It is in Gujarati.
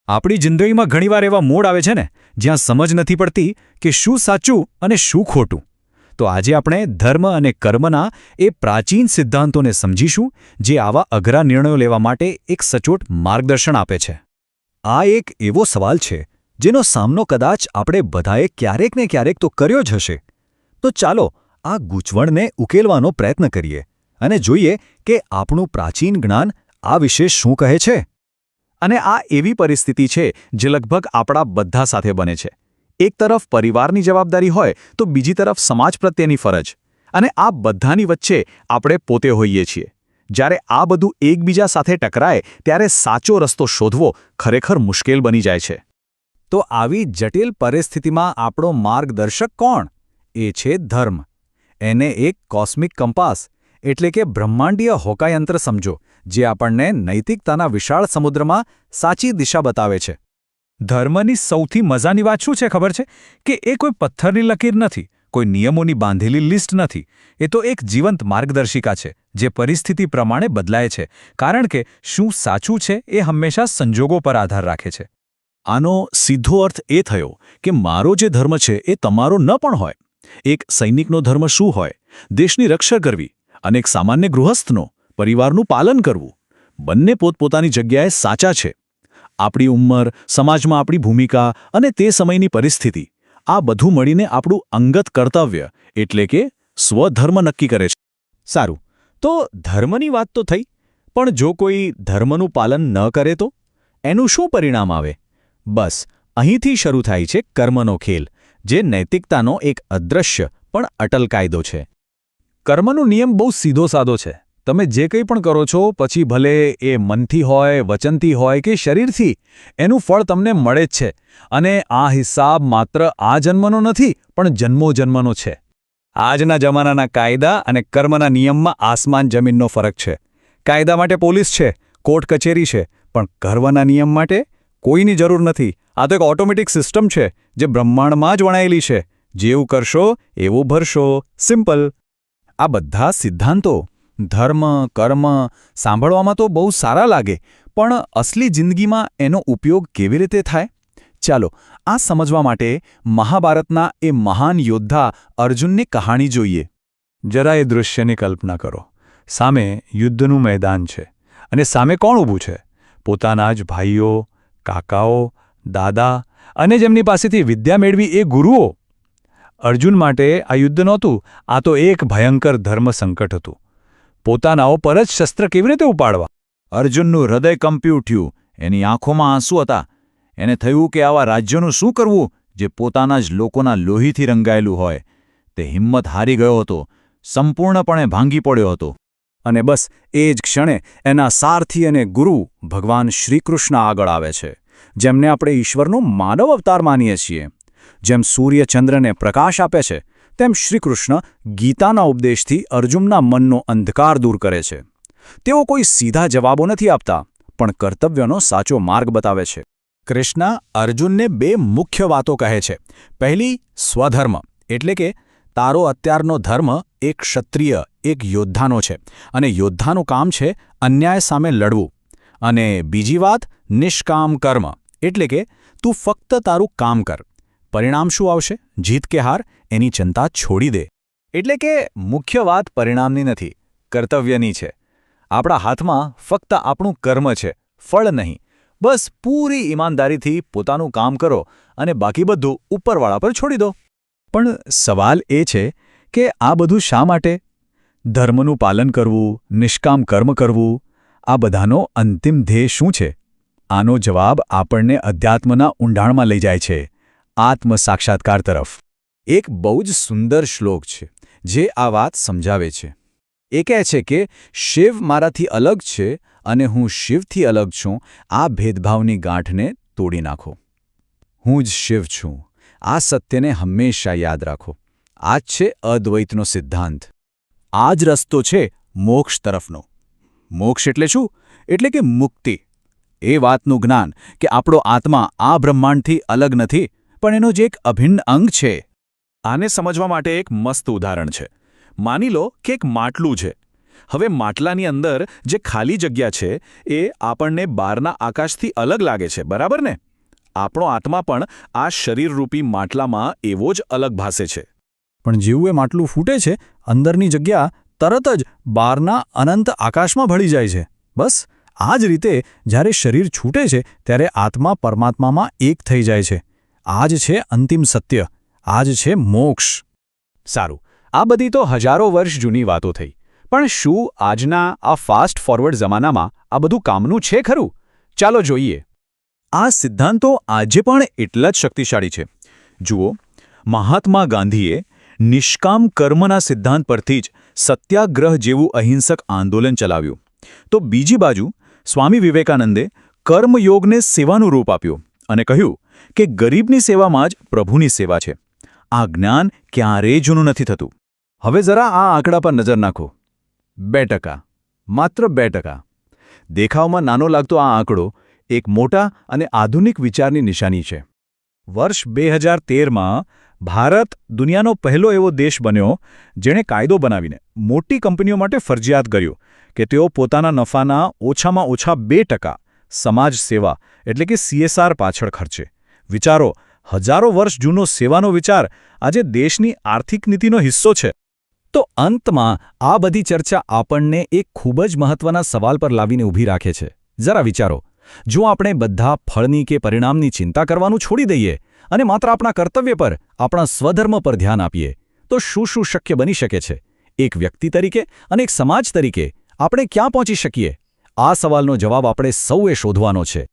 આપણી જિંદગીમાં ઘણીવાર એવા મોડ આવે છે ને જ્યાં સમજ નથી પડતી કે શું સાચું અને શું ખોટું. તો આજે આપણે ધર્મ અને કર્મના એ પ્રાચીન સિદ્ધાંતોને સમજીશું જે આવા અઘરા નિર્ણયો લેવા માટે એક સચોટ માર્ગદર્શન આપે છે. આ એક એવો સવાલ છે જેનો સામનો કદાચ આપણે બધાએ ક્યારેક ને ક્યારેક તો કર્યો જ હશે. તો ચાલો આ ગૂંચવણને ઉકેલવાનો પ્રયત્ન કરીએ અને જોઈએ કે આપણું પ્રાચીન જ્ઞાન આ વિશે શું કહે છે. અને આ એવી પરિસ્થિતિ છે જે લગભગ આપણા બધા સાથે બને છે. એક તરફ પરિવારની જવાબદારી હોય તો બીજી તરફ સમાજ પ્રત્યેની ફરજ, અને આ બધાની વચ્ચે આપણે પોતે હોઈએ છીએ. જ્યારે આ બધું એકબીજા સાથે ટકરાય ત્યારે સાચો રસ્તો શોધવો ખરેખર મુશ્કેલ બની જાય છે. તો આવી જટિલ પરિસ્થિતિમાં આપણો માર્ગદર્શક કોણ? એ છે ધર્મ. એને એક કોસ્મિક કંપાસ એટલે કે બ્રહ્માંડીય હોકાયંત્ર સમજો, જે આપણને નૈતિકતાના વિશાળ સમુદ્રમાં સાચી દિશા બતાવે છે. ધર્મની સૌથી મજાની વાત શું છે ખબર છે? કે એ કોઈ પથ્થરની લકીર નથી, કોઈ નિયમોની બાંધેલી લિસ્ટ નથી. એ તો એક જીવંત માર્ગદર્શિકા છે જે પરિસ્થિતિ પ્રમાણે બદલાય છે, કારણ કે શું સાચું છે એ હંમેશા સંજોગો પર આધાર રાખે છે. આનો સીધો અર્થ એ થયો કે મારો જે ધર્મ છે એ તમારો ન પણ હોય. એક સૈનિકનો ધર્મ શું હોય? દેશની રક્ષા કરવી. અને એક સામાન્ય ગૃહસ્થનો પરિવારનું પાલન કરવું. બંને પોતપોતાની જગ્યાએ સાચા છે. આપણી ઉંમર, સમાજમાં આપણી ભૂમિકા અને તે સમયની પરિસ્થિતિ, આ બધું મળીને આપણું અંગત કર્તવ્ય એટલે કે સ્વધર્મ નક્કી કરે છે. સારું, તો ધર્મની વાત તો થઈ, પણ જો કોઈ ધર્મનું પાલન ન કરે તો એનું શું પરિણામ આવે? બસ અહીંથી શરૂ થાય છે કર્મનો ખેલ, જે નૈતિકતાનો એક અદૃશ્ય પણ અટલ કાયદો છે. કર્મનો નિયમ બહુ સીધો સાદો છે. તમે જે કંઈ પણ કરો છો, પછી ભલે એ મનથી હોય, વચનથી હોય કે શરીરથી, એનું ફળ તમને મળે જ છે. અને આ હિસાબ માત્ર આ જન્મનો નથી, પણ જન્મો જન્મનો છે. આજના જમાનાના કાયદા અને કર્મના નિયમમાં આસમાન જમીનનો ફરક છે. કાયદા માટે પોલીસ છે, કોર્ટ કચેરી છે, પણ કર્મના નિયમ માટે કોઈની જરૂર નથી. આ તો એક ઓટોમેટિક સિસ્ટમ છે જે બ્રહ્માંડમાં જ વણાયેલી છે. જેવું કરશો એવું ભરશો. સિમ્પલ. આ બધા સિદ્ધાંતો ધર્મ, કર્મ સાંભળવામાં તો બહુ સારા લાગે, પણ અસલી જિંદગીમાં એનો ઉપયોગ કેવી રીતે થાય? ચાલો આ સમજવા માટે મહાભારતના એ મહાન યોદ્ધા અર્જુનની કહાણી જોઈએ. જરા એ દૃશ્યની કલ્પના કરો. સામે યુદ્ધનું મેદાન છે, અને સામે કોણ ઊભું છે? પોતાના જ ભાઈઓ, કાકાઓ, દાદા અને જેમની પાસેથી વિદ્યા મેળવી એ ગુરુઓ. અર્જુન માટે આ યુદ્ધ નહોતું, આ તો એક ભયંકર ધર્મ સંકટ હતું. પોતાનાઓ પર જ શસ્ત્ર કેવી રીતે ઉપાડવા? અર્જુનનું હૃદય કંપી ઉઠ્યું. એની આંખોમાં આંસુ હતા. એને થયું કે આવા રાજ્યનું શું કરવું જે પોતાના જ લોકોના લોહીથી રંગાયેલું હોય. તે હિંમત હારી ગયો હતો, સંપૂર્ણપણે ભાંગી પડ્યો હતો. અને બસ એ જ ક્ષણે એના સારથી અને ગુરુ ભગવાન શ્રીકૃષ્ણ આગળ આવે છે, જેમને આપણે ઈશ્વરનો માનવ અવતાર માનીએ છીએ. જેમ સૂર્ય ચંદ્રને પ્રકાશ આપે છે, તેમ શ્રીકૃષ્ણ ગીતાના ઉપદેશથી અર્જુનના મનનો અંધકાર દૂર કરે છે. તેઓ કોઈ સીધા જવાબો નથી આપતા, પણ કર્તવ્યનો સાચો માર્ગ બતાવે છે. કૃષ્ણ અર્જુનને બે મુખ્ય વાતો કહે છે. પહેલી, સ્વધર્મ એટલે કે તારો અત્યારનો ધર્મ એક ક્ષત્રિય, એક યોદ્ધાનો છે, અને યોદ્ધાનું કામ છે અન્યાય સામે લડવું. અને બીજી વાત, નિષ્કામ કર્મ એટલે કે તું ફક્ત તારું કામ કર. પરિણામ શું આવશે, જીત કે હાર, એની ચિંતા છોડી દે. એટલે કે મુખ્ય વાત પરિણામની નથી, કર્તવ્યની છે. આપણા હાથમાં ફક્ત આપણું કર્મ છે, ફળ નહીં. બસ પૂરી ઈમાનદારીથી પોતાનું કામ કરો અને બાકી બધું ઉપરવાળા પર છોડી દો. પણ સવાલ એ છે કે આ બધું શા માટે? ધર્મનું પાલન કરવું, નિષ્કામ કર્મ કરવું, આ બધાનો અંતિમ ધ્યેય શું છે? આનો જવાબ આપણને અધ્યાત્મના ઊંડાણમાં લઈ જાય છે, આત્મસાક્ષાત્કાર તરફ. એક બહુ જ સુંદર શ્લોક છે જે આ વાત સમજાવે છે. એ કહે છે કે શિવ મારાથી અલગ છે અને હું શિવથી અલગ છું. આ ભેદભાવની ગાંઠને તોડી નાખો. હું જ શિવ છું. આ સત્યને હંમેશા યાદ રાખો. આ જ છે અદ્વૈતનો સિદ્ધાંત. આ જ રસ્તો છે મોક્ષ તરફનો. મોક્ષ એટલે શું? એટલે કે મુક્તિ. એ વાતનું જ્ઞાન કે આપણો આત્મા આ બ્રહ્માંડથી અલગ નથી, પણ એનો જે એક અભિન્ન અંગ છે. આને સમજવા માટે એક મસ્ત ઉદાહરણ છે. માની લો કે એક માટલું છે. હવે માટલાની અંદર જે ખાલી જગ્યા છે એ આપણને બહારના આકાશથી અલગ લાગે છે, બરાબર ને? આપણો આત્મા પણ આ શરીરરૂપી માટલામાં એવો જ અલગ ભાસે છે. પણ જેવું એ માટલું ફૂટે છે, અંદરની જગ્યા તરત જ બહારના અનંત આકાશમાં ભળી જાય છે. બસ આ જ રીતે જ્યારે શરીર છૂટે છે ત્યારે આત્મા પરમાત્મામાં એક થઈ જાય છે. આ જ છે અંતિમ સત્ય, આ જ છે મોક્ષ. સારું, આ બધી તો હજારો વર્ષ જૂની વાતો થઈ. પણ શું આજના આ ફાસ્ટ ફોરવર્ડ જમાનામાં આ બધું કામનું છે ખરું? ચાલો જોઈએ. આ સિદ્ધાંતો આજે પણ એટલા જ શક્તિશાળી છે. જુઓ, મહાત્મા ગાંધીએ નિષ્કામ કર્મના સિદ્ધાંત પરથી જ સત્યાગ્રહ જેવું અહિંસક આંદોલન ચલાવ્યું. તો બીજી બાજુ સ્વામી વિવેકાનંદે કર્મયોગને સેવાનું રૂપ આપ્યું અને કહ્યું કે ગરીબની સેવામાં જ પ્રભુની સેવા છે. આ જ્ઞાન ક્યારેય જૂનું નથી થતું. હવે જરા આ આંકડા પર નજર નાખો. 2%, માત્ર 2%. દેખાવમાં નાનો લાગતો આ આંકડો એક મોટા અને આધુનિક વિચારની નિશાની છે. વર્ષ 2013માં ભારત દુનિયાનો પહેલો એવો દેશ બન્યો જેણે કાયદો બનાવીને મોટી કંપનીઓ માટે ફરજિયાત કર્યું કે તેઓ પોતાના નફાના ઓછામાં ઓછા 2% સમાજ સેવા એટલે કે CSR પાછળ ખર્ચે. વિચારો, હજારો વર્ષ જૂનો સેવાનો વિચાર આજે દેશની આર્થિક નીતિનો હિસ્સો છે. તો અંતમાં આ બધી ચર્ચા આપણને એક ખૂબ જ મહત્વના સવાલ પર લાવીને ઊભી રાખે છે. જરા વિચારો, જો આપણે બધા ફળની કે પરિણામની ચિંતા કરવાનું છોડી દઈએ અને માત્ર આપણા કર્તવ્ય પર, આપણા સ્વધર્મ પર ધ્યાન આપીએ, તો શું શું શક્ય બની શકે છે? એક વ્યક્તિ તરીકે અને એક સમાજ તરીકે આપણે ક્યાં પહોંચી શકીએ? આ સવાલનો જવાબ આપણે સૌએ શોધવાનો છે.